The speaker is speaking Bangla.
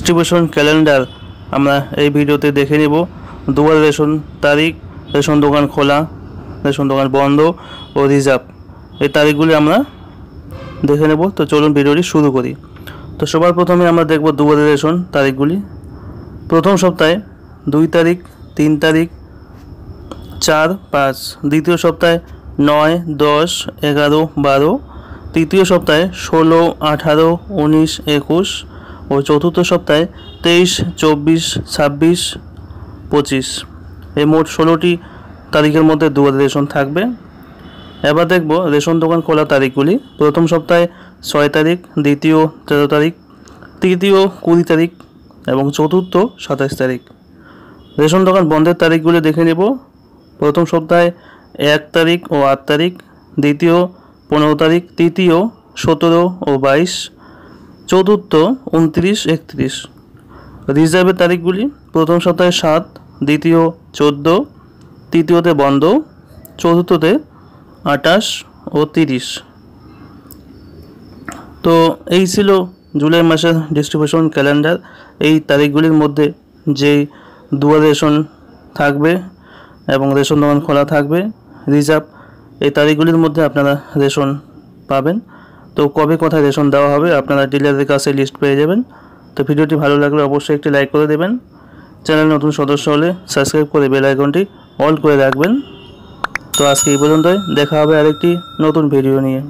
ডিস্ট্রিবিউশন ক্যালেন্ডার আমরা এই ভিডিওতে দেখে নেব। দুবার রেশন তারিখ, রেশন দোকান খোলা, রেশন দোকান বন্ধ ও রিজার্ভ, এই তারিখগুলি আমরা দেখে নেব। তো চলুন ভিডিওটি শুরু করি। তো সবার প্রথমে আমরা দেখব দুবার রেশন তারিখগুলি। প্রথম সপ্তাহে 2 তারিখ, 3 তারিখ, 4, 5। দ্বিতীয় সপ্তাহে 9, 10, 11, 12। তৃতীয় সপ্তাহে 16, 18, 19, 21 ও চতুর্থ সপ্তাহে 23, 24, 26, 25। এই মোট 16টি তারিখের মধ্যে দুবার রেশন থাকবে। এবার দেখব রেশন দোকান খোলা তারিখগুলি। প্রথম সপ্তাহে 6 তারিখ, দ্বিতীয় 13 তারিখ, তৃতীয় 20 তারিখ এবং চতুর্থ 27 তারিখ। রেশন দোকান বন্ধের তারিখগুলি দেখে নেব। প্রথম সপ্তাহে 1 তারিখ ও 8 তারিখ, দ্বিতীয় 15 তারিখ, তৃতীয় 17 ও 22, চতুর্থ 29, 31। রিজার্ভের তারিখগুলি প্রথম সপ্তাহে 7, দ্বিতীয় 14, তৃতীয়তে বন্ধ, চতুর্থতে 28 ও 30। তো এই ছিল জুলাই মাসের ডিস্ট্রিবিউশন ক্যালেন্ডার। এই তারিখগুলির মধ্যে যেই দুবার রেশন থাকবে এবং রেশন দোকান খোলা থাকবে, রিজার্ভ, এই তারিখগুলির মধ্যে আপনারা রেশন পাবেন। তো কবে কোথায় রেশন দেওয়া হবে আপনারা ডিলারের কাছে লিস্ট পেয়ে যাবেন। তো ভিডিওটি ভালো লাগলে অবশ্যই একটি লাইক করে দেবেন। চ্যানেল নতুন সদস্য হলে সাবস্ক্রাইব করে বেল আইকনটি অল করে রাখবেন। তো আজকে এই পর্যন্তই, দেখা হবে আরেকটি নতুন ভিডিও নিয়ে।